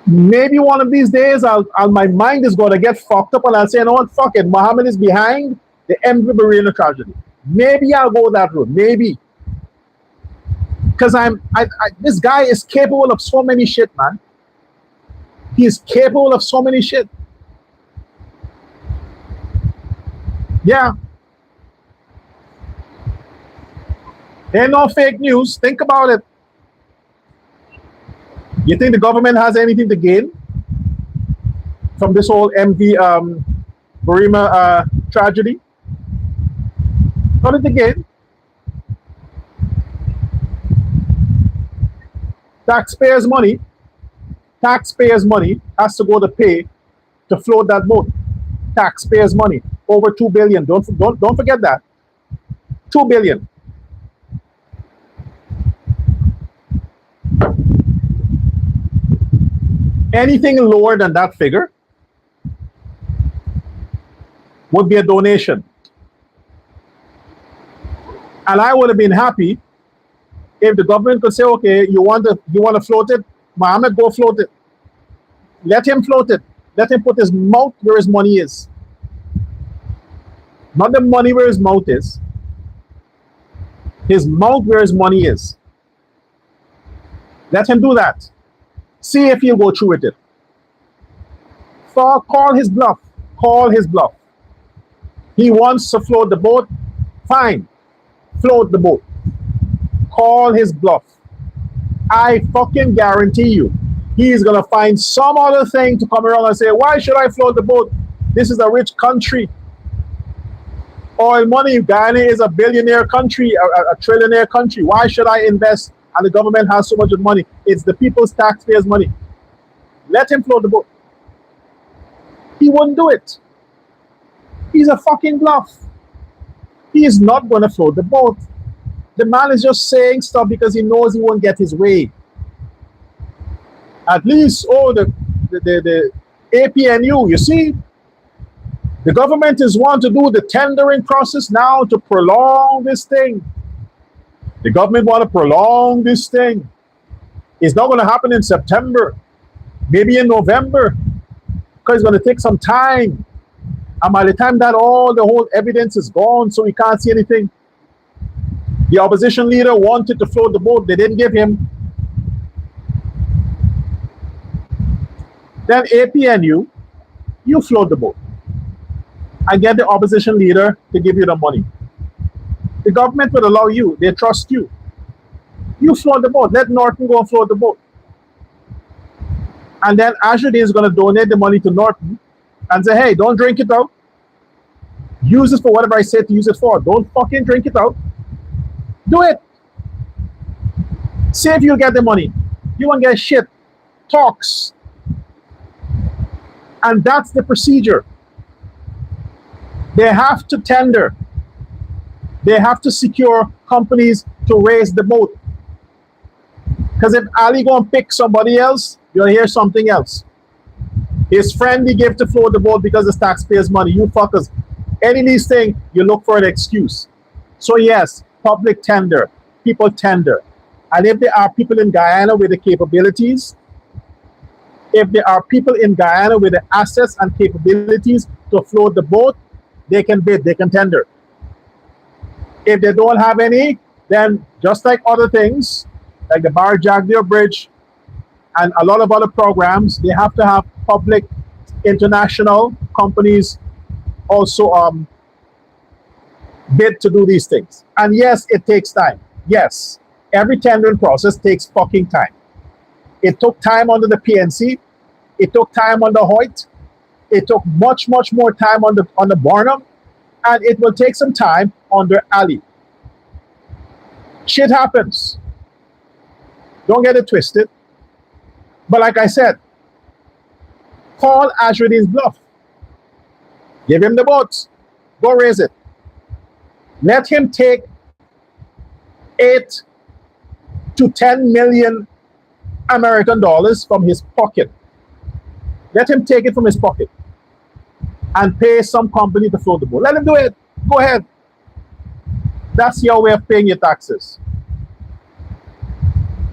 Maybe one of these days, my mind is going to get fucked up and I'll say, you know what, fuck it, Mohammed is behind the MV Burina tragedy. Maybe I'll go that route, maybe. Because this guy is capable of so many shit, man. He is capable of so many shit. Yeah. Ain't no fake news. Think about it. You think the government has anything to gain from this whole MV Burima tragedy? Nothing to gain. Taxpayers' money has to go to pay to float that boat. Taxpayers' money, over 2 billion. Don't forget that. 2 billion. Anything lower than that figure would be a donation. And I would have been happy if the government could say, okay, you want to float it? Mohammed, go float it. Let him float it. Let him put his mouth where his money is. Not the money where his mouth is. His mouth where his money is. Let him do that. See if he'll go through with it. Call his bluff. Call his bluff. He wants to float the boat. Fine. Float the boat. Call his bluff. I fucking guarantee you, he's going to find some other thing to come around and say, why should I float the boat? This is a rich country. Oil money. Guyana is a billionaire country, a trillionaire country. Why should I invest? And the government has so much of money. It's the people's taxpayers' money. Let him float the boat. He wouldn't do it. He's a fucking bluff. He is not going to float the boat. The man is just saying stuff because he knows he won't get his way. At least, the APNU, you see, the government is want to do the tendering process now to prolong this thing. The government want to prolong this thing. It's not going to happen in September, maybe in November, because it's going to take some time. And by the time that the whole evidence is gone, so we can't see anything. The opposition leader wanted to float the boat. They didn't give him. Then APNU, you float the boat and get the opposition leader to give you the money. The government will allow you. They trust you. You float the boat. Let Norton go and float the boat. And then Azruddin is going to donate the money to Norton and say, hey, don't drink it out. Use it for whatever I said to use it for. Don't fucking drink it out. Do it. See if you get the money. You won't get shit. Talks. And that's the procedure. They have to tender. They have to secure companies to raise the boat. Because if Ali go and pick somebody else, you'll hear something else. His friend he gave to float the boat because it's taxpayers' money. You fuckers. Any of these things, you look for an excuse. So yes, public tender. People tender. And if there are people in Guyana with the capabilities, if there are people in Guyana with the assets and capabilities to float the boat, they can bid, they can tender. If they don't have any, then just like other things, like the Bar Jagdeo Bridge and a lot of other programs, they have to have public international companies also bid to do these things. And yes, it takes time. Yes, every tendering process takes fucking time. It took time under the PNC. It took time under Hoyt. It took much, much more time on the Barnum. And it will take some time under Ali. Shit happens. Don't get it twisted. But like I said, call Azruddin's bluff. Give him the boats. Go raise it. Let him take 8 to 10 million American dollars from his pocket. Let him take it from his pocket and pay some company to float the boat. Let him do it. Go ahead. That's your way of paying your taxes.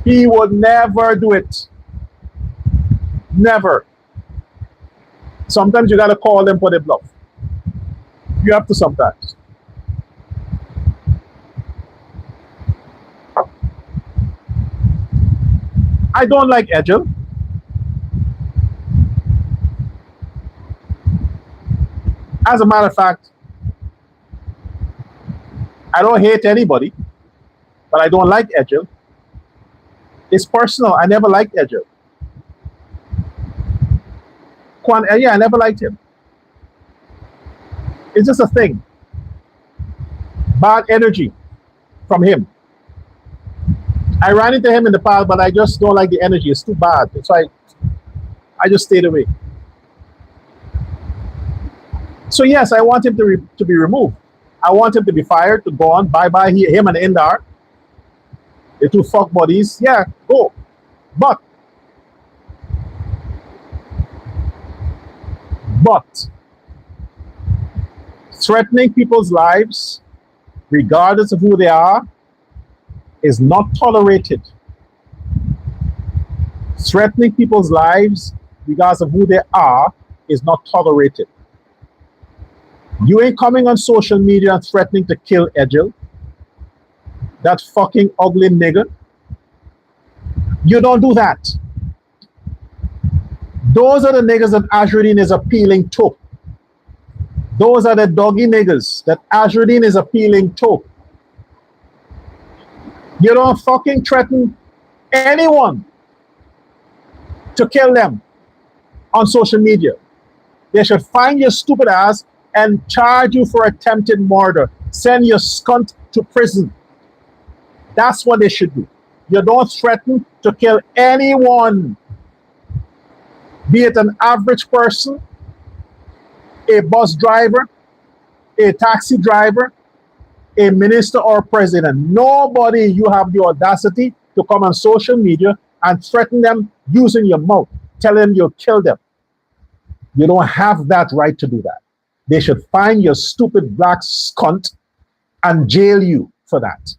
He would never do it. Never. Sometimes you got to call them for the bluff. You have to sometimes. I don't like Edgel. As a matter of fact, I don't hate anybody, but I don't like Edgel. It's personal. I never liked Edgel. I never liked him. It's just a thing. Bad energy from him. I ran into him in the past, but I just don't like the energy. It's too bad. So I just stayed away. So yes, I want him to be removed. I want him to be fired, to go on. Bye-bye, him and Indar. The two fuck buddies. Yeah, go. But threatening people's lives, regardless of who they are, is not tolerated. Threatening people's lives, regardless of who they are, is not tolerated. You ain't coming on social media and threatening to kill Edgel. That fucking ugly nigger. You don't do that. Those are the niggas that Azruddin is appealing to. Those are the doggy niggas that Azruddin is appealing to. You don't fucking threaten anyone to kill them on social media. They should find your stupid ass and charge you for attempted murder. Send your skunt to prison. That's what they should do. You don't threaten to kill anyone, be it an average person, a bus driver, a taxi driver, a minister or president. Nobody, you have the audacity to come on social media and threaten them using your mouth, tell them you'll kill them. You don't have that right to do that. They should find your stupid black skunt and jail you for that.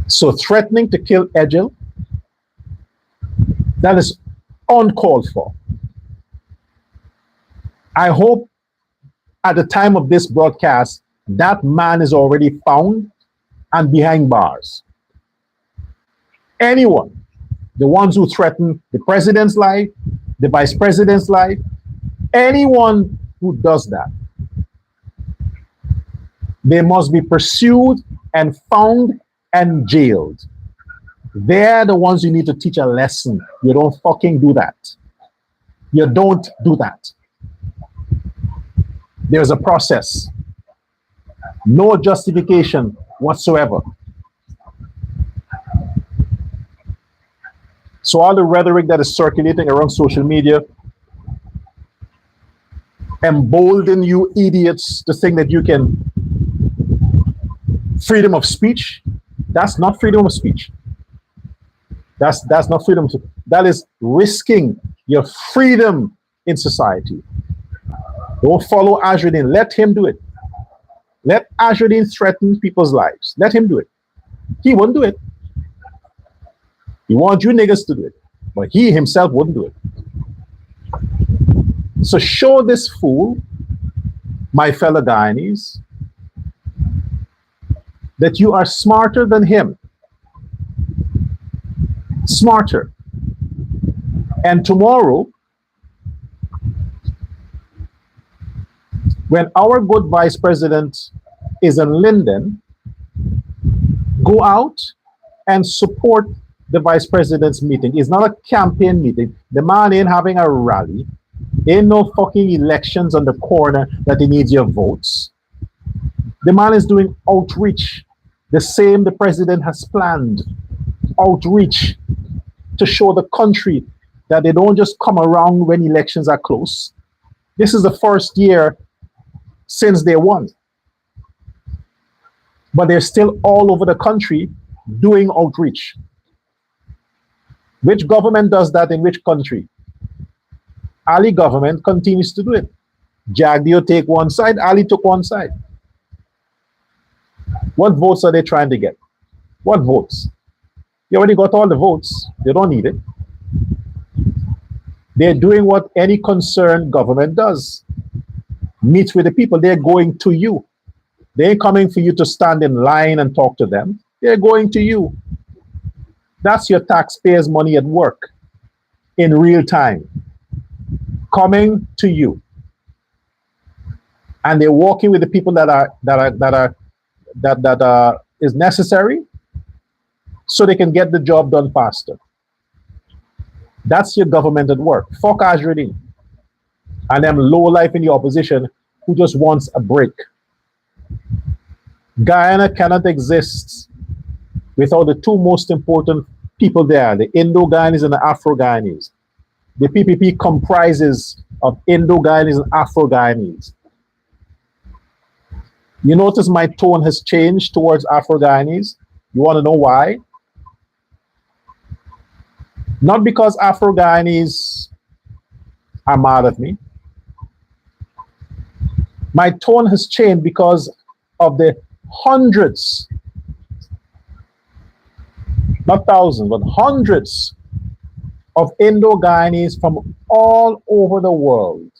So threatening to kill Edgel, that is uncalled for. I hope at the time of this broadcast, that man is already found and behind bars. Anyone, the ones who threaten the president's life, the vice president's life, anyone who does that, they must be pursued and found and jailed. They're the ones you need to teach a lesson. You don't fucking do that. You don't do that. There's a process. No justification whatsoever. So all the rhetoric that is circulating around social media embolden you idiots to think that you can freedom of speech. That's not freedom of speech. That's not freedom. That is risking your freedom in society. Don't follow Azruddin. Let him do it. Let Azruddin threaten people's lives. Let him do it. He won't do it. He wants you niggas to do it, but he himself wouldn't do it. So show this fool, my fellow Guyanese, that you are smarter than him. Smarter. And tomorrow, when our good vice president is in Linden, go out and support the vice president's meeting. It's not a campaign meeting. The man ain't having a rally. Ain't no fucking elections on the corner that he needs your votes. The man is doing outreach, the same the president has planned. Outreach to show the country that they don't just come around when elections are close. This is the first year since they won. But they're still all over the country doing outreach. Which government does that in which country? Ali government continues to do it. Jagdeo take one side, Ali took one side. What votes are they trying to get? What votes? They already got all the votes. They don't need it. They're doing what any concerned government does. Meet with the people. They're going to you. They ain't coming for you to stand in line and talk to them. They're going to you. That's your taxpayers' money at work in real time. Coming to you. And they're walking with the people that is necessary so they can get the job done faster. That's your government at work. Fuck Azruddin and them low life in the opposition who just wants a break. Guyana cannot exist without the two most important people there, the Indo-Guyanese and the Afro-Guyanese. The PPP comprises of Indo-Guyanese and Afro-Guyanese. You notice my tone has changed towards Afro-Guyanese. You want to know why? Not because Afro-Guyanese are mad at me. My tone has changed because of the hundreds, not thousands, but hundreds of Indo-Guyanese from all over the world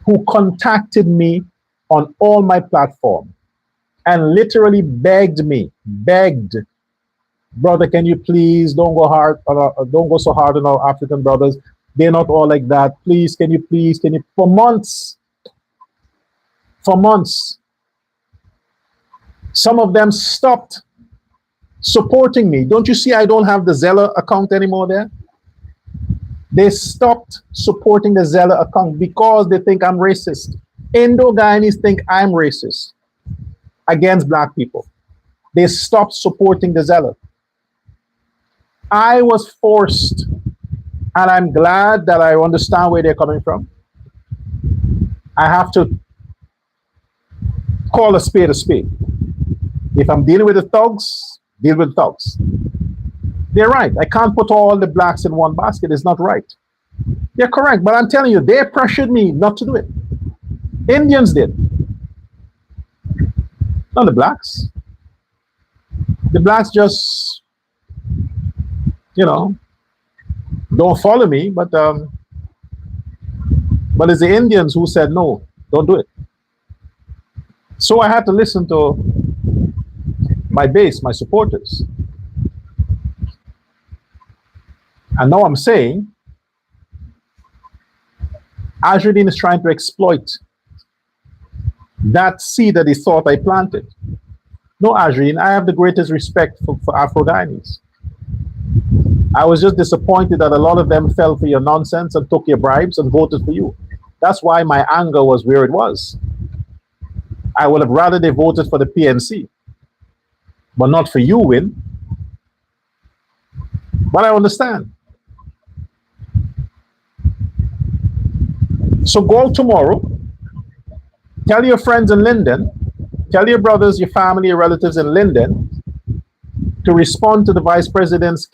who contacted me on all my platforms and literally begged, brother, can you please don't go so hard on our African brothers. They're not all like that. Please, can you, for months. Some of them stopped supporting me. Don't you see I don't have the Zella account anymore there? They stopped supporting the Zeller account because they think I'm racist. Indo-Guyanese think I'm racist against black people. They stopped supporting the Zeller. I was forced, and I'm glad that I understand where they're coming from. I have to call a spade a spade. If I'm dealing with the thugs, deal with thugs. They're right. I can't put all the blacks in one basket. It's not right. They're correct. But I'm telling you, they pressured me not to do it. Indians did. Not the blacks. The blacks just, don't follow me. But it's the Indians who said, no, don't do it. So I had to listen to my base, my supporters. And now I'm saying, Azruddin is trying to exploit that seed that he thought I planted. No, Azruddin, I have the greatest respect for Afro-Guyanese. I was just disappointed that a lot of them fell for your nonsense and took your bribes and voted for you. That's why my anger was where it was. I would have rather they voted for the PNC, but not for you, Win. But I understand. So go out tomorrow, tell your friends in Linden, tell your brothers, your family, your relatives in Linden to respond to the vice president's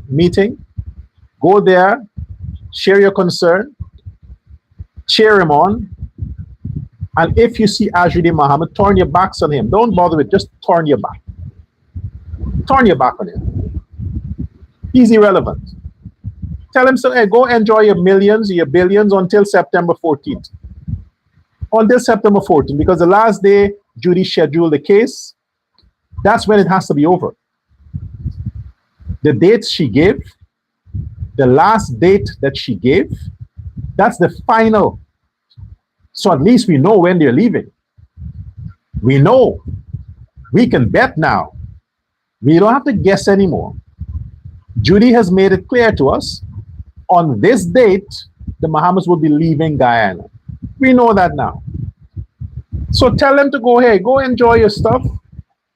meeting. Go there, share your concern, cheer him on. And if you see Azruddin Mohammed, turn your backs on him. Don't bother with, just turn your back. Turn your back on him. He's irrelevant. Tell him, so, hey, go enjoy your millions, your billions until September 14th. Until September 14th, because the last day Judy scheduled the case, that's when it has to be over. The dates she gave, the last date that she gave, that's the final. So at least we know when they're leaving. We know. We can bet now. We don't have to guess anymore. Judy has made it clear to us, on this date, the Mohammeds will be leaving Guyana. We know that now. So tell them to go ahead, go enjoy your stuff.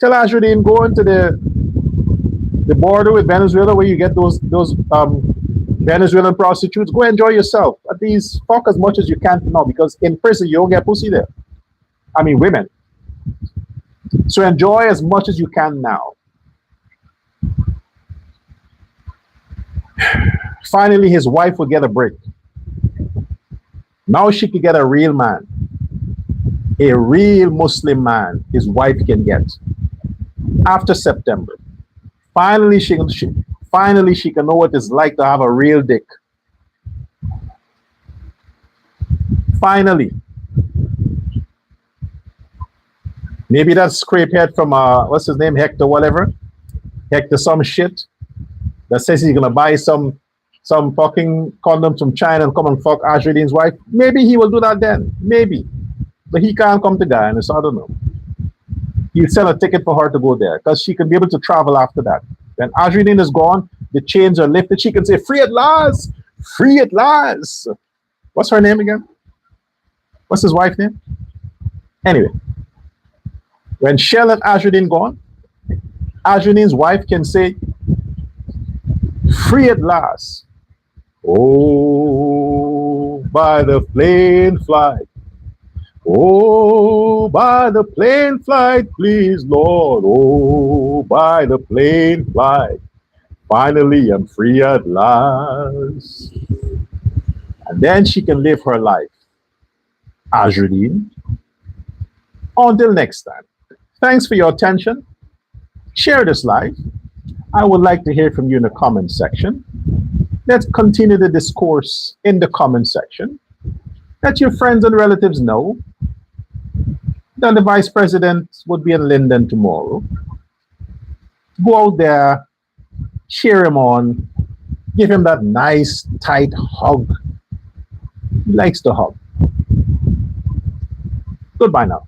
Tell Azruddin, go into the border with Venezuela where you get those Venezuelan prostitutes. Go enjoy yourself. At least fuck as much as you can now, because in prison you don't get pussy there. I mean women. So enjoy as much as you can now. Finally, his wife would get a break. Now she could get a real man, a real Muslim man. His wife can get after September. Finally, she can know what it's like to have a real dick. Finally, maybe that scrape head from what's his name, Hector, whatever, Hector, some shit that says he's gonna buy some fucking condoms from China and come and fuck Azruddin's wife. Maybe he will do that then. Maybe. But he can't come to Guyana, so I don't know. He'll sell a ticket for her to go there because she can be able to travel after that. When Azruddin is gone, the chains are lifted. She can say, free at last! Free at last! What's her name again? What's his wife's name? Anyway. When Shell and Azruddin gone, Azruddin's wife can say, free at last. Oh, by the plane flight. Oh, by the plane flight, please, Lord. Oh, by the plane flight. Finally, I'm free at last. And then she can live her life. Azruddin. Until next time. Thanks for your attention. Share this live. I would like to hear from you in the comment section. Let's continue the discourse in the comment section. Let your friends and relatives know that the vice president would be in Linden tomorrow. Go out there, cheer him on, give him that nice, tight hug. He likes to hug. Goodbye now.